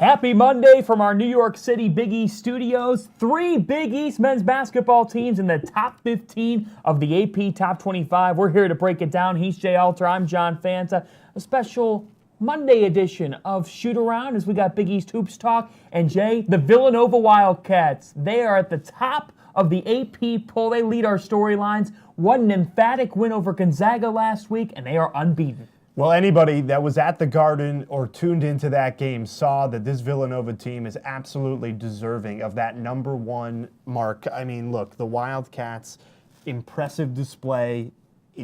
Happy Monday from our New York City Big East studios. 3 Big East men's basketball teams in the top 15 of the AP Top 25. We're here to break it down. He's Jay Alter. I'm John Fanta. A special Monday edition of Shoot Around as we got Big East Hoops Talk. And Jay, the Villanova Wildcats, they are at the top of the AP poll. They lead our storylines. Won an emphatic win over Gonzaga last week, and they are unbeaten. Well, anybody that was at the Garden or tuned into that game saw that this Villanova team is absolutely deserving of that number 1 mark. I mean, look, the Wildcats, impressive display.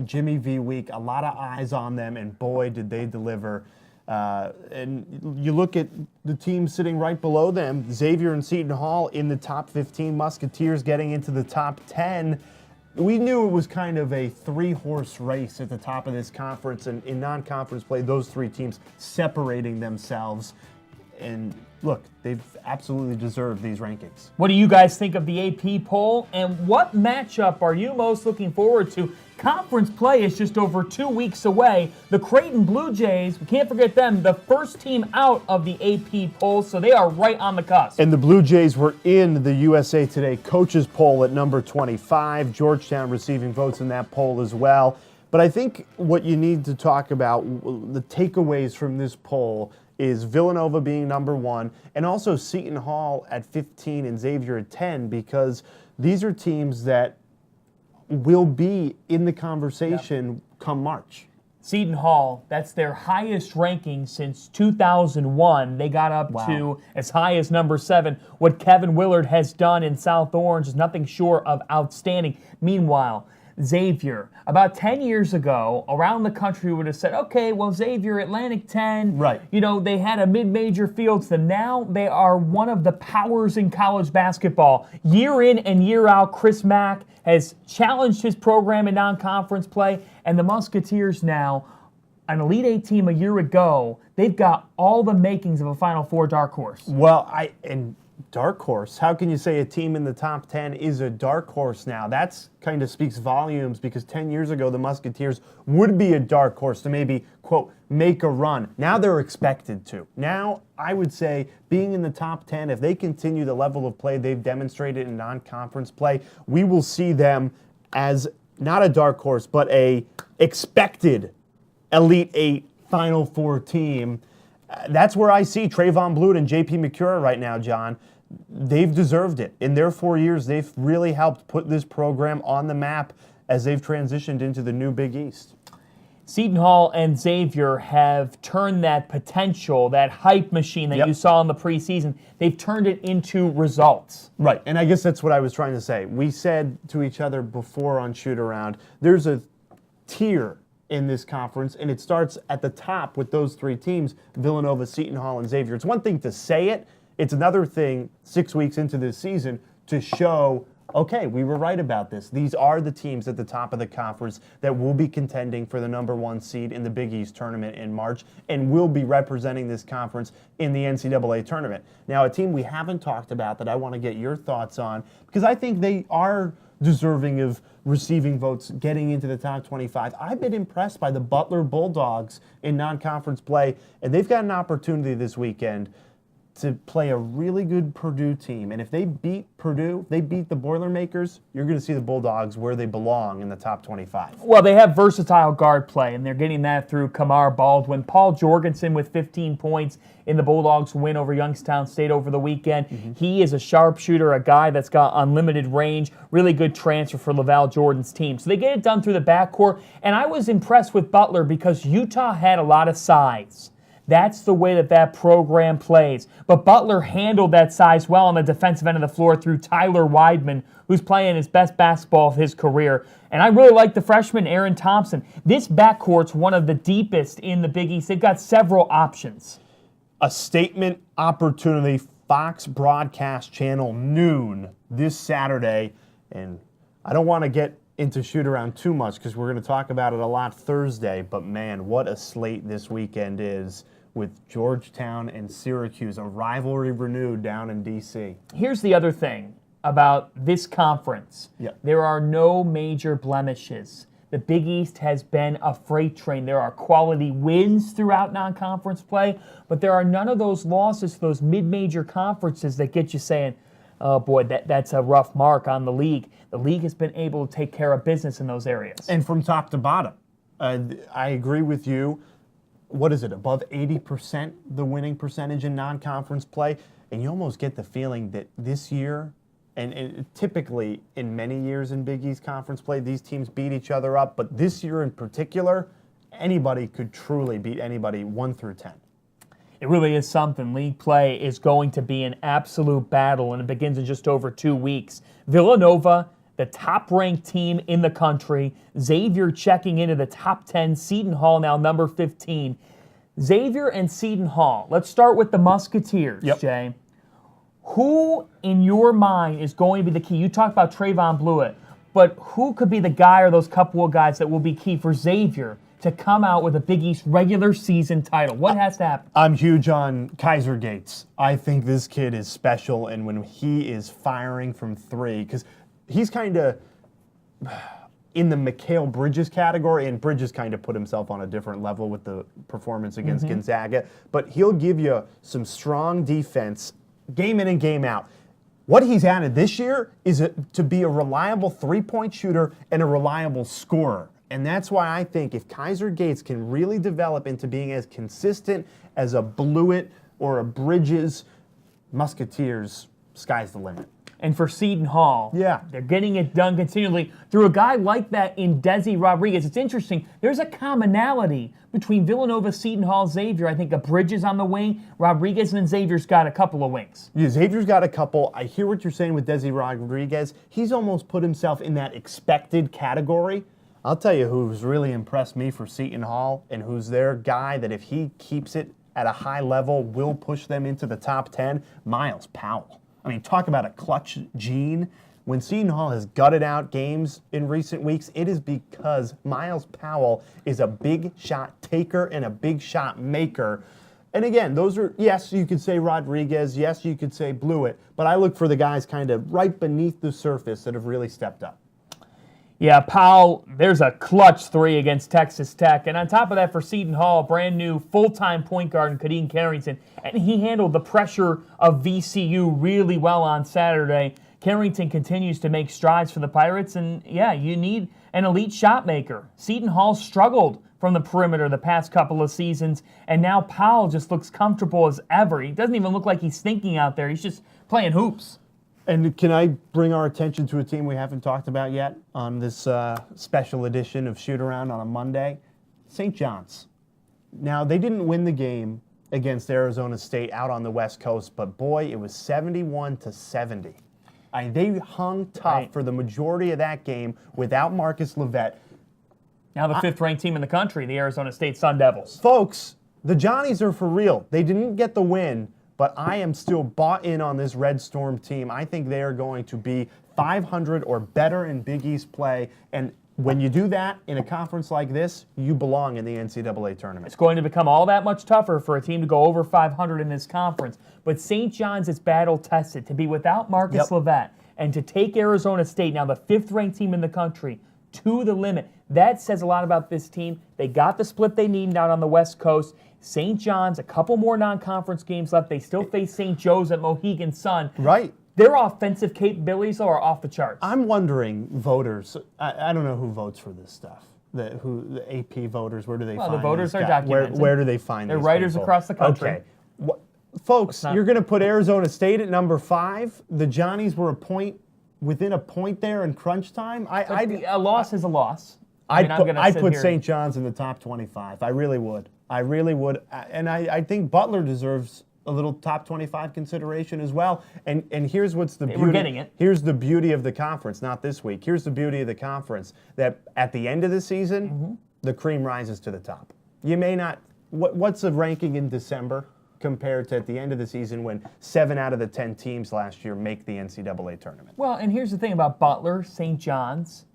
Jimmy V week, a lot of eyes on them, and boy, did they deliver. And you look at the team sitting right below them, Xavier and Seton Hall in the top 15, Musketeers getting into the top 10. We knew it was kind of a 3-horse race at the top of this conference, and in non-conference play, those 3 teams separating themselves. And look, they've absolutely deserved these rankings. What do you guys think of the AP poll, and what matchup are you most looking forward to? Conference play is just over 2 weeks away. The Creighton Blue Jays, we can't forget them, the first team out of the AP poll, so they are right on the cusp. And the Blue Jays were in the USA Today coaches poll at number 25. Georgetown receiving votes in that poll as well. But I think what you need to talk about, the takeaways from this poll, is Villanova being number 1, and also Seton Hall at 15 and Xavier at 10, because these are teams that will be in the conversation come March. Seton Hall, that's their highest ranking since 2001. They got up to as high as number 7. What Kevin Willard has done in South Orange is nothing short of outstanding. Meanwhile, Xavier, about 10 years ago, around the country would have said, okay, well, Xavier, Atlantic 10, right. You know, they had a mid-major field, so now they are one of the powers in college basketball. Year in and year out, Chris Mack has challenged his program in non-conference play, and the Musketeers now, an Elite 8 team a year ago, they've got all the makings of a Final Four dark horse. Well, dark horse. How can you say a team in the top 10 is a dark horse now? That's kind of speaks volumes, because 10 years ago the Musketeers would be a dark horse to maybe, quote, make a run. Now they're expected to. Now, I would say being in the top 10, if they continue the level of play they've demonstrated in non-conference play, we will see them as not a dark horse, but a expected Elite 8 Final Four team. That's where I see Trayvon Bluiett and J.P. McCure right now, John. They've deserved it. In their 4 years, they've really helped put this program on the map as they've transitioned into the new Big East. Seton Hall and Xavier have turned that potential, that hype machine that you saw in the preseason, they've turned it into results. Right, and I guess that's what I was trying to say. We said to each other before on Shoot Around, there's a tier in this conference, and it starts at the top with those 3 teams, Villanova, Seton Hall, and Xavier. It's one thing to say it. It's another thing 6 weeks into this season to show, okay, we were right about this. These are the teams at the top of the conference that will be contending for the number 1 seed in the Big East tournament in March and will be representing this conference in the NCAA tournament. Now, a team we haven't talked about that I want to get your thoughts on, because I think they are deserving of receiving votes getting into the top 25. I've been impressed by the Butler Bulldogs in non-conference play, and they've got an opportunity this weekend to play a really good Purdue team. And if they beat Purdue, they beat the Boilermakers, you're going to see the Bulldogs where they belong in the top 25. Well, they have versatile guard play, and they're getting that through Kamar Baldwin. Paul Jorgensen with 15 points in the Bulldogs' win over Youngstown State over the weekend. He is a sharpshooter, a guy that's got unlimited range, really good transfer for LaVall Jordan's team. So they get it done through the backcourt, and I was impressed with Butler because Utah had a lot of size. That's the way that program plays. But Butler handled that size well on the defensive end of the floor through Tyler Weidman, who's playing his best basketball of his career. And I really like the freshman, Aaron Thompson. This backcourt's one of the deepest in the Big East. They've got several options. A statement opportunity, Fox Broadcast Channel, noon this Saturday. And I don't want to get into Shoot Around too much because we're going to talk about it a lot Thursday. But, man, what a slate this weekend is, with Georgetown and Syracuse, a rivalry renewed down in D.C. Here's the other thing about this conference. Yep. There are no major blemishes. the Big East has been a freight train. There are quality wins throughout non-conference play, but there are none of those losses to those mid-major conferences that get you saying, oh boy, that's a rough mark on the league. The league has been able to take care of business in those areas. And from top to bottom, I agree with you. What is it, above 80% the winning percentage in non-conference play? And you almost get the feeling that this year, and typically in many years in Big East Conference play, these teams beat each other up. But this year in particular, anybody could truly beat anybody 1 through 10. It really is something. League play is going to be an absolute battle, and it begins in just over 2 weeks. Villanova, the top-ranked team in the country. Xavier checking into the top 10. Seton Hall now number 15. Xavier and Seton Hall. Let's start with the Musketeers, Jay. Who, in your mind, is going to be the key? You talked about Trayvon Blewett, but who could be the guy or those couple of guys that will be key for Xavier to come out with a Big East regular season title? What has to happen? I'm huge on Kaiser Gates. I think this kid is special, and when he is firing from three, because he's kind of in the Mikal Bridges category, and Bridges kind of put himself on a different level with the performance against Gonzaga, but he'll give you some strong defense game in and game out. What he's added this year is to be a reliable three-point shooter and a reliable scorer. And that's why I think if Kaiser Gates can really develop into being as consistent as a Blewett or a Bridges, Musketeers, sky's the limit. And for Seton Hall, they're getting it done continually through a guy like that in Desi Rodriguez. It's interesting. There's a commonality between Villanova, Seton Hall, Xavier. I think a Bridges on the wing, Rodriguez, and then Xavier's got a couple of wings. Yeah, Xavier's got a couple. I hear what you're saying with Desi Rodriguez. He's almost put himself in that expected category. I'll tell you who's really impressed me for Seton Hall and who's their guy that if he keeps it at a high level will push them into the top 10, Miles Powell. I mean, talk about a clutch gene. When Seton Hall has gutted out games in recent weeks, it is because Miles Powell is a big shot taker and a big shot maker. And again, those are, yes, you could say Rodriguez, yes, you could say Blewett, but I look for the guys kind of right beneath the surface that have really stepped up. Yeah, Powell, there's a clutch three against Texas Tech. And on top of that, for Seton Hall, brand new full-time point guard in Kadeem Carrington. And he handled the pressure of VCU really well on Saturday. Carrington continues to make strides for the Pirates. And, yeah, you need an elite shot maker. Seton Hall struggled from the perimeter the past couple of seasons. And now Powell just looks comfortable as ever. He doesn't even look like he's thinking out there. He's just playing hoops. And can I bring our attention to a team we haven't talked about yet on this special edition of Shoot Around on a Monday? St. John's. Now, they didn't win the game against Arizona State out on the West Coast, but boy, it was 71-70. They hung tough for the majority of that game without Marcus Levette. Now the fifth-ranked team in the country, the Arizona State Sun Devils. Folks, the Johnnies are for real. They didn't get the win, but I am still bought in on this Red Storm team. I think they are going to be 500 or better in Big East play. And when you do that in a conference like this, you belong in the NCAA tournament. It's going to become all that much tougher for a team to go over 500 in this conference. But St. John's is battle-tested. To be without Marcus Levette and to take Arizona State, now the fifth-ranked team in the country, to the limit, that says a lot about this team. They got the split they need out on the West Coast. St. John's, a couple more non-conference games left. They still face St. Joe's at Mohegan Sun. Right. Their offensive capabilities are off the charts. I'm wondering, voters, I don't know who votes for this stuff. The AP voters, where do they find the voters these are guys? documented. Where do they find They're these writers people? across the country. Okay. Folks, you're going to put Arizona State at number 5. The Johnnies were within a point there in crunch time. A loss is a loss. I'd put St. John's in the top 25. I really would. And I think Butler deserves a little top 25 consideration as well. And here's what's the beauty. We're getting it. Here's the beauty of the conference, not this week. Here's the beauty of the conference, that at the end of the season, the cream rises to the top. You may not, what's the ranking in December compared to at the end of the season when 7 out of the 10 teams last year make the NCAA tournament? Well, and here's the thing about Butler, St. John's,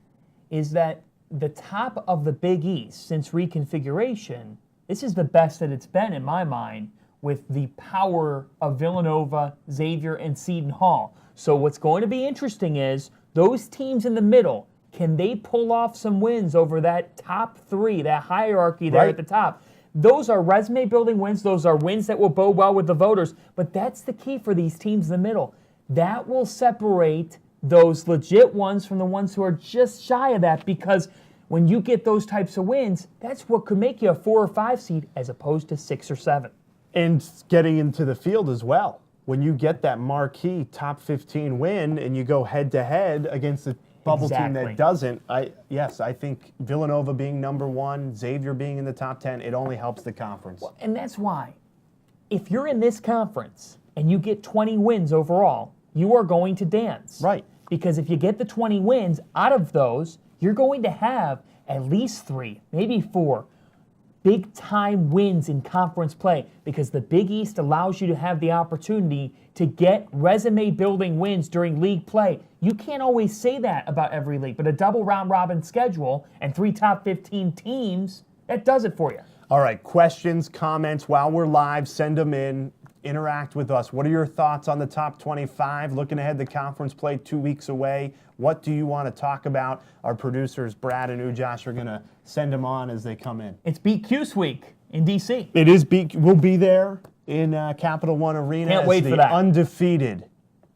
is that the top of the Big East since reconfiguration, this is the best that it's been in my mind, with the power of Villanova, Xavier, and Seton Hall. So what's going to be interesting is those teams in the middle, Can they pull off some wins over that top three, that hierarchy there Right. at the top? Those are resume-building wins. Those are wins that will bode well with the voters. But that's the key for these teams in the middle. That will separate those legit ones from the ones who are just shy of that, because when you get those types of wins, that's what could make you a 4 or 5 seed as opposed to 6 or 7. And getting into the field as well. When you get that marquee top 15 win and you go head-to-head against the bubble team Exactly. that doesn't, I think Villanova being number 1, Xavier being in the top 10, it only helps the conference. And that's why, if you're in this conference and you get 20 wins overall, you are going to dance. Right. Because if you get the 20 wins, out of those, you're going to have at least 3, maybe 4 big-time wins in conference play, because the Big East allows you to have the opportunity to get resume-building wins during league play. You can't always say that about every league, but a double round-robin schedule and 3 top 15 teams, that does it for you. All right, questions, comments while we're live, send them in. Interact with us. What are your thoughts on the top 25? Looking ahead to conference play 2 weeks away. What do you want to talk about? Our producers, Brad and Ujosh, are going to send them on as they come in. It's Beat Cuse Week in D.C. It is. We'll be there in Capital One Arena. Can't as wait the for that. Undefeated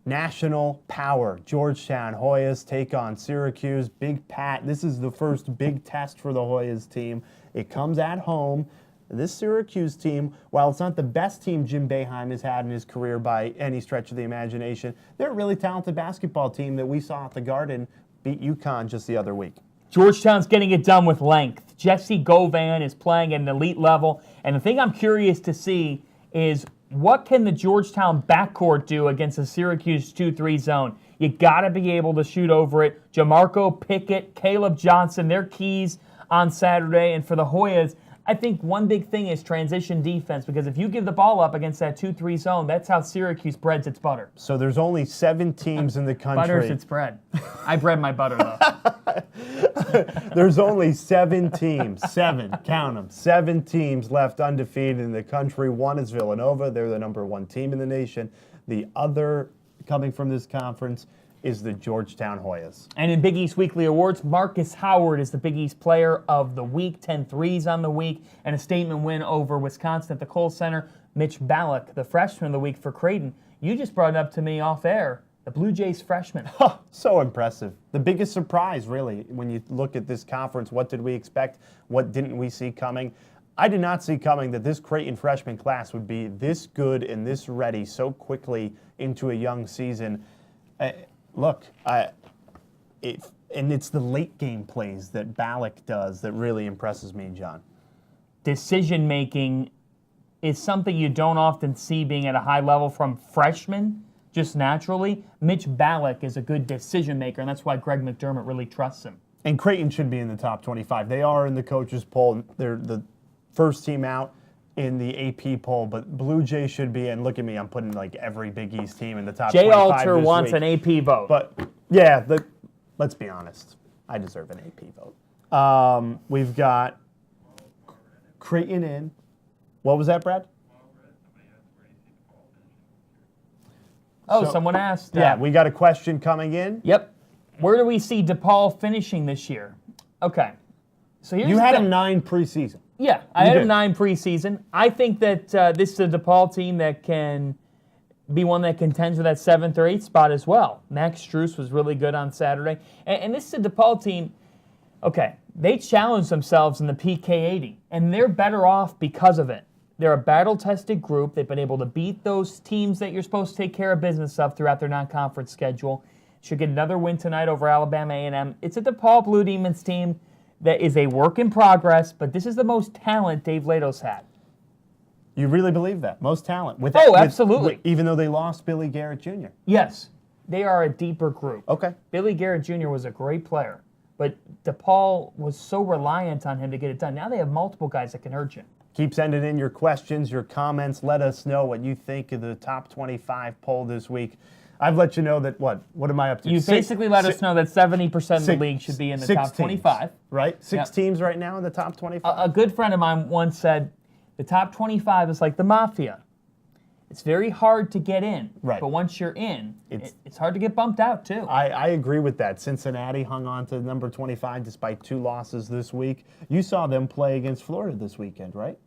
national power Georgetown Hoyas take on Syracuse. Big Pat. This is the first big test for the Hoyas team. It comes at home. This Syracuse team, while it's not the best team Jim Boeheim has had in his career by any stretch of the imagination, they're a really talented basketball team that we saw at the Garden beat UConn just the other week. Georgetown's getting it done with length. Jesse Govan is playing at an elite level. And the thing I'm curious to see is, what can the Georgetown backcourt do against a Syracuse 2-3 zone? You got to be able to shoot over it. Jamarco Pickett, Caleb Johnson, they're keys on Saturday. And for the Hoyas, I think one big thing is transition defense, because if you give the ball up against that 2-3 zone, that's how Syracuse breads its butter. So there's only 7 teams in the country. Butters its bread. I bread my butter, though. There's only 7 teams, 7, count them, 7 teams left undefeated in the country. One is Villanova. They're the number 1 team in the nation. The other, coming from this conference, is the Georgetown Hoyas. And in Big East Weekly Awards, Marcus Howard is the Big East Player of the Week, 10 threes on the week, and a statement win over Wisconsin at the Kohl Center. Mitch Ballack, the Freshman of the Week for Creighton. You just brought it up to me off air, the Blue Jays freshman. So impressive. The biggest surprise, really, when you look at this conference. What did we expect? What didn't we see coming? I did not see coming that this Creighton freshman class would be this good and this ready so quickly into a young season. And it's the late game plays that Ballack does that really impresses me, John. Decision making is something you don't often see being at a high level from freshmen, just naturally. Mitch Ballack is a good decision maker, and that's why Greg McDermott really trusts him. And Creighton should be in the top 25. They are in the coaches poll. They're the first team out in the AP poll, but Blue Jays should be, and look at me, I'm putting like every Big East team in the top 25 Alter this wants week. an AP vote. But yeah, let's be honest. I deserve an AP vote. We've got Creighton in. What was that, Brad? Someone asked. Yeah, we got a question coming in. Yep. Where do we see DePaul finishing this year? Okay. So here's You the had thing. him 9 preseason. Yeah, I You had did. him 9 preseason. I think that this is a DePaul team that can be one that contends with that 7th or 8th spot as well. Max Strus was really good on Saturday. And this is a DePaul team, okay, they challenged themselves in the PK80, and they're better off because of it. They're a battle-tested group. They've been able to beat those teams that you're supposed to take care of business of throughout their non-conference schedule. Should get another win tonight over Alabama A&M. It's a DePaul Blue Demons team that is a work in progress, but this is the most talent Dave Lato's had. You really believe that? Most talent. Absolutely. Even though they lost Billy Garrett Jr. Yes, they are a deeper group. Okay. Billy Garrett Jr. was a great player, but DePaul was so reliant on him to get it done. Now they have multiple guys that can hurt you. Keep sending in your questions, your comments. Let us know what you think of the top 25 poll this week. I've let you know that what am I up to? You basically let us know that 70% of the league should be in the top teams, 25. right? 6 Yep. teams right now in the top 25. A good friend of mine once said, the top 25 is like the mafia. It's very hard to get in. Right. But once you're in, it's hard to get bumped out, too. I agree with that. Cincinnati hung on to number 25 despite 2 losses this week. You saw them play against Florida this weekend, right?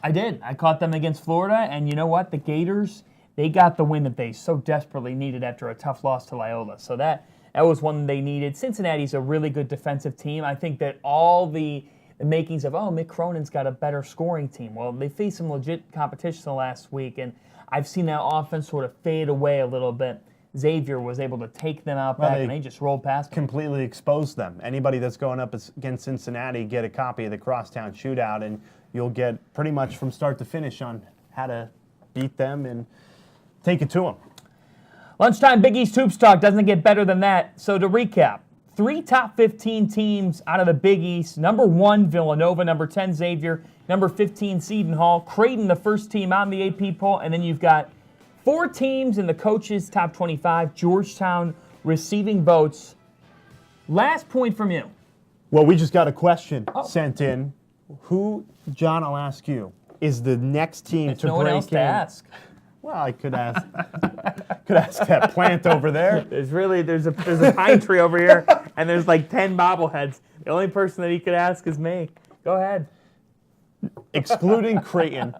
I did. I caught them against Florida, and you know what? The Gators, they got the win that they so desperately needed after a tough loss to Loyola. So that was one they needed. Cincinnati's a really good defensive team. I think that all the makings of, Mick Cronin's got a better scoring team. Well, they faced some legit competition the last week, and I've seen that offense sort of fade away a little bit. Xavier was able to take them out back, and they just rolled past them. Completely exposed them. Anybody that's going up against Cincinnati, get a copy of the Crosstown Shootout, and you'll get pretty much from start to finish on how to beat them and take it to them. Lunchtime Big East Hoops Talk doesn't get better than that. So to recap, 3 top 15 teams out of the Big East. Number 1, Villanova. Number 10, Xavier. Number 15, Seton Hall. Creighton, the first team on the AP poll. And then you've got 4 teams in the coaches' top 25. Georgetown receiving votes. Last point from you. Well, we just got a question sent in. Who, John, I'll ask you, is the next team There's to no break one else to ask. Well, I could ask that plant over there. There's a pine tree over here, and there's like 10 bobbleheads. The only person that he could ask is me. Go ahead. Excluding Creighton,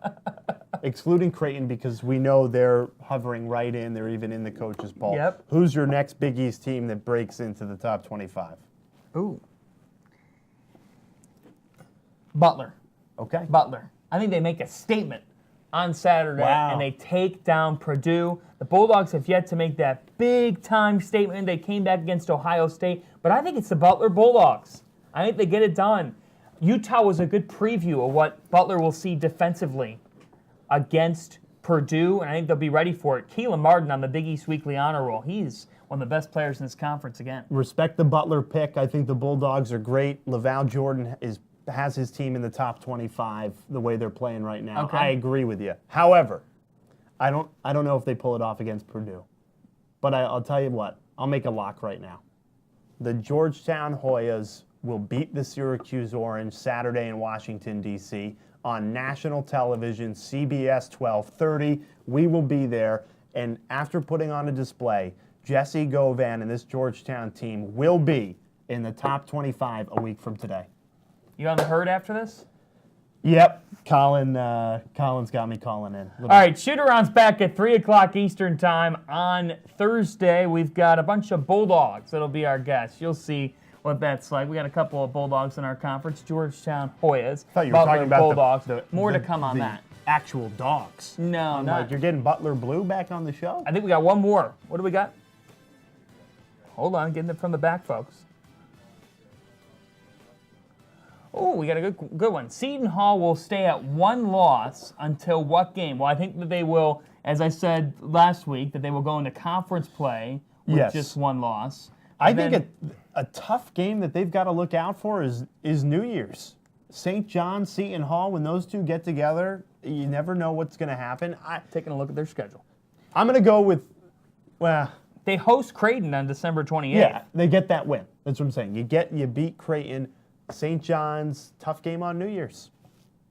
because we know they're hovering right in. They're even in the coaches' poll. Yep. Who's your next Big East team that breaks into the top 25? Ooh. Butler. Okay. Butler. I think they make a statement on Saturday, Wow. and they take down Purdue. The Bulldogs have yet to make that big-time statement. They came back against Ohio State, but I think it's the Butler Bulldogs. I think they get it done. Utah was a good preview of what Butler will see defensively against Purdue, and I think they'll be ready for it. Keelan Martin on the Big East Weekly Honor Roll. He's one of the best players in this conference again. Respect the Butler pick. I think the Bulldogs are great. LaVall Jordan has his team in the top 25 the way they're playing right now. Okay. I agree with you. However, I don't know if they pull it off against Purdue. But I'll tell you what. I'll make a lock right now. The Georgetown Hoyas will beat the Syracuse Orange Saturday in Washington, D.C. on national television, CBS 1230. We will be there. And after putting on a display, Jesse Govan and this Georgetown team will be in the top 25 a week from today. You on the herd after this? Yep. Colin's got me calling in. All right, shoot-around's back at 3 o'clock Eastern Time on Thursday. We've got a bunch of Bulldogs that'll be our guests. You'll see what that's like. We got a couple of Bulldogs in our conference, Georgetown Hoyas. I thought you were Butler talking about Bulldogs. More to come on the that. actual dogs. No, I'm not. like, you're getting Butler Blue back on the show? I think we got one more. What do we got? Hold on, getting it from the back, folks. Oh, we got a good one. Seton Hall will stay at 1 loss until what game? Well, I think that they will, as I said last week, that they will go into conference play with just 1 loss. I think a tough game that they've got to look out for is New Year's. St. John, Seton Hall, when those two get together, you never know what's going to happen. Taking a look at their schedule. I'm going to go with, well... They host Creighton on December 28th. Yeah, they get that win. That's what I'm saying. You beat Creighton. St. John's, tough game on New Year's.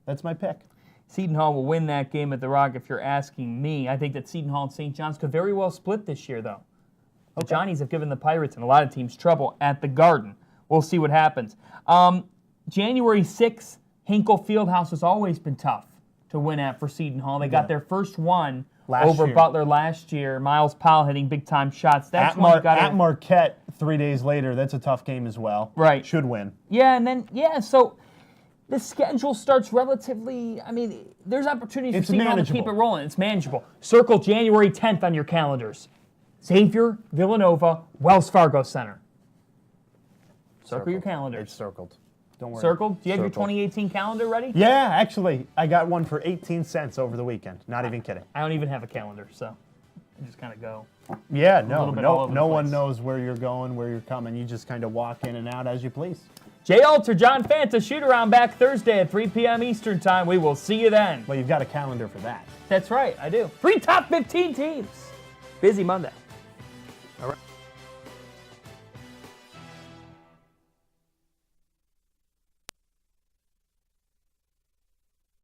That's my pick. Seton Hall will win that game at the Rock if you're asking me. I think that Seton Hall and St. John's could very well split this year, though. The Johnnies have given the Pirates and a lot of teams trouble at the Garden. We'll see what happens. January 6th, Hinkle Fieldhouse has always been tough to win at for Seton Hall. They got their first one over Butler last year. Miles Powell hitting big-time shots. That's at Marquette 3 days later. That's a tough game as well. Right. Should win. Yeah, and then, so the schedule starts relatively, there's opportunities for Seton Hall to keep it rolling. It's manageable. Circle January 10th on your calendars. Xavier, Villanova, Wells Fargo Center. Circle your calendars. It's circled. Don't worry. Circled? Do you have your 2018 calendar ready? Yeah, actually, I got one for 18 cents over the weekend. Not even kidding. I don't even have a calendar, so I just kind of go. Yeah, no one place. knows where you're going, where you're coming. You just kind of walk in and out as you please. Jay Alter, John Fanta, shoot-around back Thursday at 3 p.m. Eastern Time. We will see you then. Well, you've got a calendar for that. That's right, I do. 3 top 15 teams. Busy Monday.